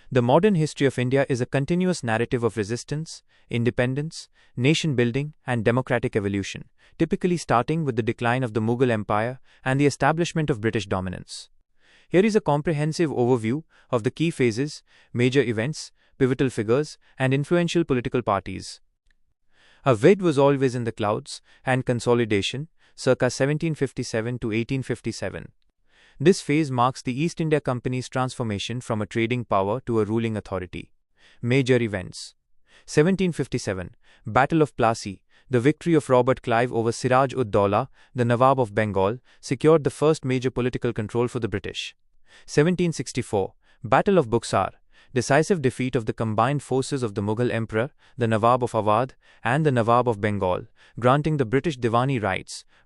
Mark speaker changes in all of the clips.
Speaker 1: The modern history of India is a continuous narrative of resistance, independence, nation building, and democratic evolution, typically starting with the decline of the Mughal Empire and the establishment of British dominance. Here is a comprehensive overview of the key phases, major events, pivotal figures, and influential political parties. Awadh was always in the clouds, and consolidation, circa 1757 to 1857. This phase marks the East India Company's transformation from a trading power to a ruling authority. Major events: 1757, Battle of Plassey. The victory of Robert Clive over Siraj-ud-Dowlah, the Nawab of Bengal, secured the first major political control for the British. 1764, Battle of Buxar. Decisive defeat of the combined forces of the Mughal Emperor, the Nawab of Awadh, and the Nawab of Bengal, granting the British Diwani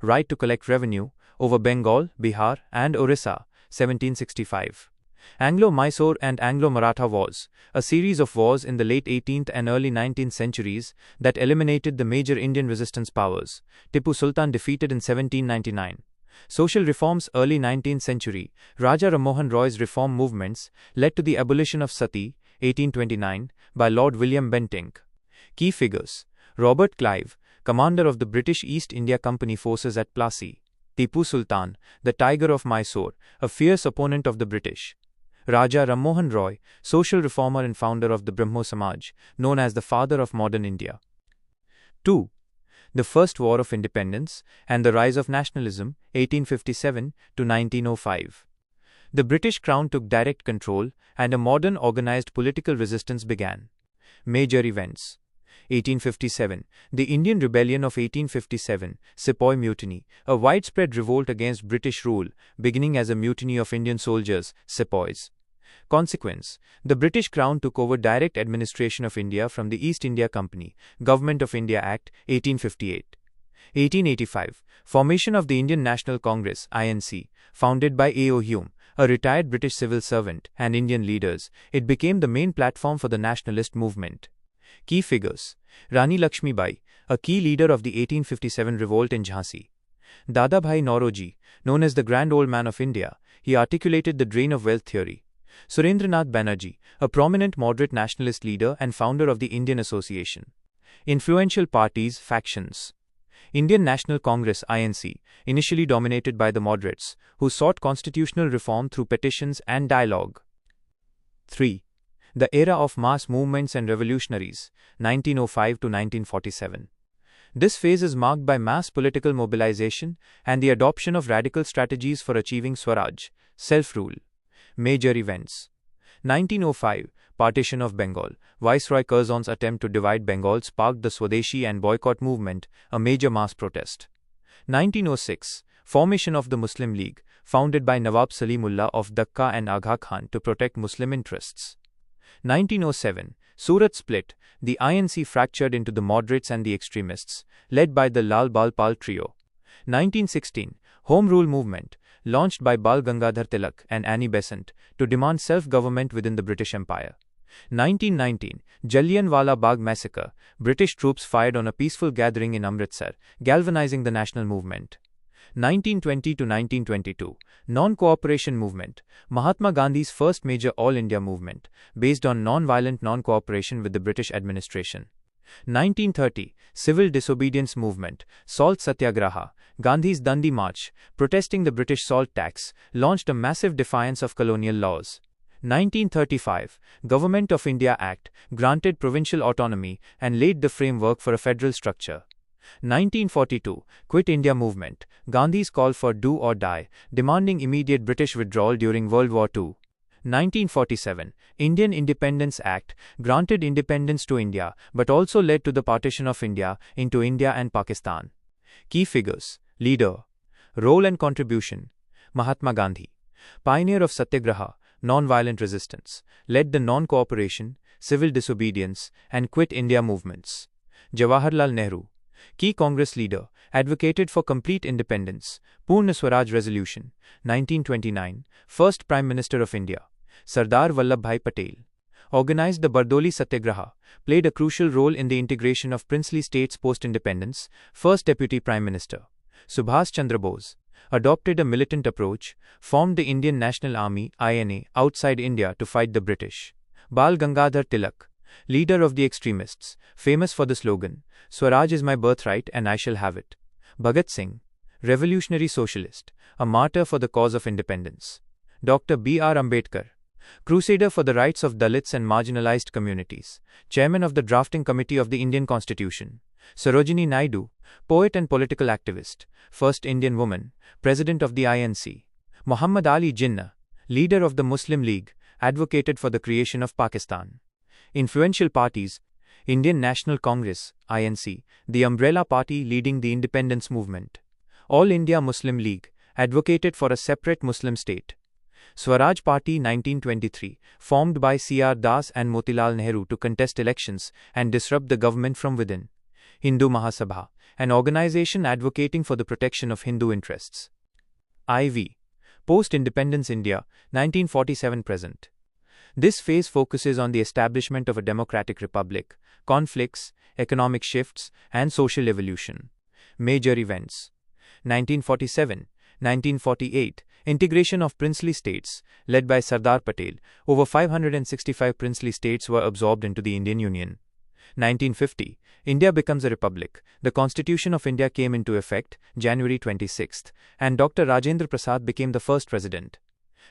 Speaker 1: right to collect revenue, over Bengal, Bihar, and Orissa. 1765. Anglo-Mysore and Anglo-Maratha Wars, a series of wars in the late 18th and early 19th centuries that eliminated the major Indian resistance powers. Tipu Sultan defeated in 1799. Social reforms. Early 19th century, Raja Rammohan Roy's reform movements led to the abolition of sati, 1829, by Lord William Bentinck. Key figures: Robert Clive, commander of the British East India Company forces at Plassey. Tipu Sultan, the Tiger of Mysore, a fierce opponent of the British. Raja Rammohan Roy, social reformer and founder of the Brahmo Samaj, known as the father of modern India. 2. The First War of Independence and the Rise of Nationalism, 1857 to 1905. The British Crown took direct control, and a modern organized political resistance began. Major events: 1857, the Indian Rebellion of 1857, Sepoy Mutiny, a widespread revolt against British rule, beginning as a mutiny of Indian soldiers, Sepoys. Consequence: the British Crown took over direct administration of India from the East India Company, Government of India Act, 1858. 1885, formation of the Indian National Congress, INC, founded by A.O. Hume, a retired British civil servant, and Indian leaders. It became the main platform for the nationalist movement. Key figures: Rani Lakshmi Bai, a key leader of the 1857 revolt in Jhansi. Dadabhai Nauroji, known as the Grand Old Man of India, he articulated the drain of wealth theory. Surendranath Banerjee, a prominent moderate nationalist leader and founder of the Indian Association. Influential parties, factions. Indian National Congress (INC), initially dominated by the moderates, who sought constitutional reform through petitions and dialogue. 3. The era of mass movements and revolutionaries, 1905 to 1947. This phase is marked by mass political mobilization and the adoption of radical strategies for achieving Swaraj, self-rule. Major events: 1905, Partition of Bengal. Viceroy Curzon's attempt to divide Bengal sparked the Swadeshi and boycott movement, a major mass protest. 1906, Formation of the Muslim League, founded by Nawab Salimullah of Dhaka and Agha Khan to protect Muslim interests. 1907, Surat split, the INC fractured into the moderates and the extremists, led by the Lal Bal Pal trio. 1916, Home Rule Movement, launched by Bal Gangadhar Tilak and Annie Besant, to demand self-government within the British Empire. 1919, Jallianwala Bagh Massacre, British troops fired on a peaceful gathering in Amritsar, galvanizing the national movement. 1920 to 1922, Non-Cooperation Movement, Mahatma Gandhi's first major all-India movement, based on non-violent non-cooperation with the British administration. 1930, Civil Disobedience Movement, Salt Satyagraha, Gandhi's Dandi March, protesting the British salt tax, launched a massive defiance of colonial laws. 1935, Government of India Act, granted provincial autonomy and laid the framework for a federal structure. 1942, Quit India Movement, Gandhi's call for do or die, demanding immediate British withdrawal during World War II. 1947, Indian Independence Act, granted independence to India, but also led to the partition of India into India and Pakistan. Key figures: Leader. Role and contribution: Mahatma Gandhi, pioneer of Satyagraha, non-violent resistance, led the non-cooperation, civil disobedience, and Quit India movements. Jawaharlal Nehru, key Congress leader, advocated for complete independence, Purna Swaraj Resolution, 1929, first Prime Minister of India. Sardar Vallabhbhai Patel, organized the Bardoli Satyagraha, played a crucial role in the integration of princely states post-independence, first Deputy Prime Minister. Subhas Chandra Bose, adopted a militant approach, formed the Indian National Army (INA) outside India to fight the British. Bal Gangadhar Tilak, leader of the extremists, famous for the slogan, Swaraj is my birthright and I shall have it. Bhagat Singh, revolutionary socialist, a martyr for the cause of independence. Dr. B.R. Ambedkar, crusader for the rights of Dalits and marginalized communities, chairman of the drafting committee of the Indian Constitution. Sarojini Naidu, poet and political activist, first Indian woman, president of the INC. Muhammad Ali Jinnah, leader of the Muslim League, advocated for the creation of Pakistan. Influential parties: Indian National Congress, INC, the umbrella party leading the independence movement. All India Muslim League, advocated for a separate Muslim state. Swaraj Party 1923, formed by C.R. Das and Motilal Nehru to contest elections and disrupt the government from within. Hindu Mahasabha, an organization advocating for the protection of Hindu interests. IV. Post-Independence India, 1947-present. This phase focuses on the establishment of a democratic republic, conflicts, economic shifts, and social evolution. Major events: 1947, 1948, integration of princely states, led by Sardar Patel. Over 565 princely states were absorbed into the Indian Union. 1950, India becomes a republic. The Constitution of India came into effect, January 26, and Dr. Rajendra Prasad became the first president.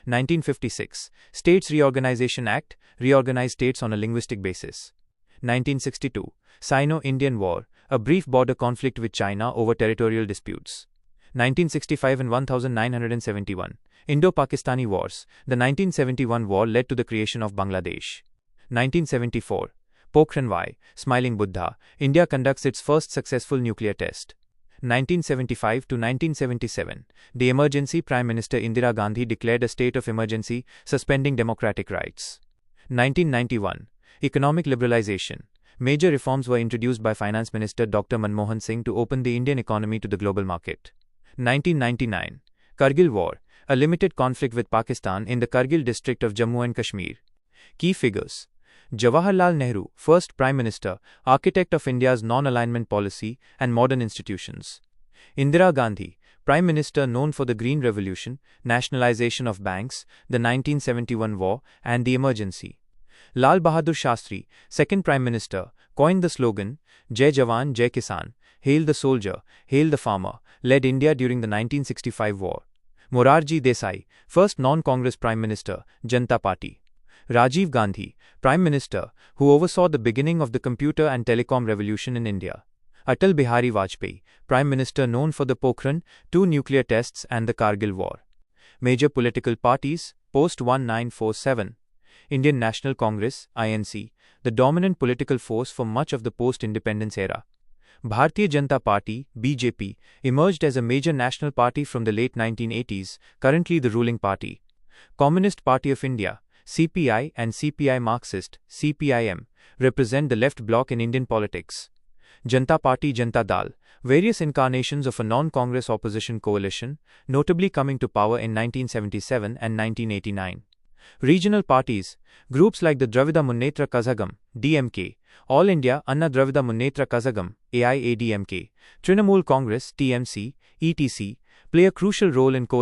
Speaker 1: 1956, States Reorganization Act, reorganized states on a linguistic basis. 1962, Sino-Indian War, a brief border conflict with China over territorial disputes. 1965 and 1971, Indo-Pakistani Wars. The 1971 war led to the creation of Bangladesh. 1974, Pokhran Y, Smiling Buddha, India conducts its first successful nuclear test. 1975 to 1977, the emergency Prime Minister Indira Gandhi declared a state of emergency, suspending democratic rights. 1991, economic liberalization. Major reforms were introduced by Finance Minister Dr. Manmohan Singh to open the Indian economy to the global market. 1999, Kargil War, a limited conflict with Pakistan in the Kargil district of Jammu and Kashmir. Key figures: Jawaharlal Nehru, first Prime Minister, architect of India's non-alignment policy and modern institutions. Indira Gandhi, Prime Minister known for the Green Revolution, nationalization of banks, the 1971 war, and the emergency. Lal Bahadur Shastri, second Prime Minister, coined the slogan, Jai Jawan, Jai Kisan, Hail the Soldier, Hail the Farmer, led India during the 1965 war. Morarji Desai, first non-Congress Prime Minister, Janata Party. Rajiv Gandhi, Prime Minister, who oversaw the beginning of the computer and telecom revolution in India. Atal Bihari Vajpayee, Prime Minister known for the Pokhran, 2 nuclear tests and the Kargil War. Major political parties, post-1947. Indian National Congress, INC, the dominant political force for much of the post-independence era. Bharatiya Janata Party, BJP, emerged as a major national party from the late 1980s, currently the ruling party. Communist Party of India, CPI and CPI Marxist, CPIM, represent the left bloc in Indian politics. Janata Party Janata Dal, various incarnations of a non-Congress opposition coalition, notably coming to power in 1977 and 1989. Regional parties, groups like the Dravida Munnetra Kazhagam, DMK, All India Anna Dravida Munnetra Kazhagam, AIADMK, Trinamool Congress, TMC, ETC, play a crucial role in coalition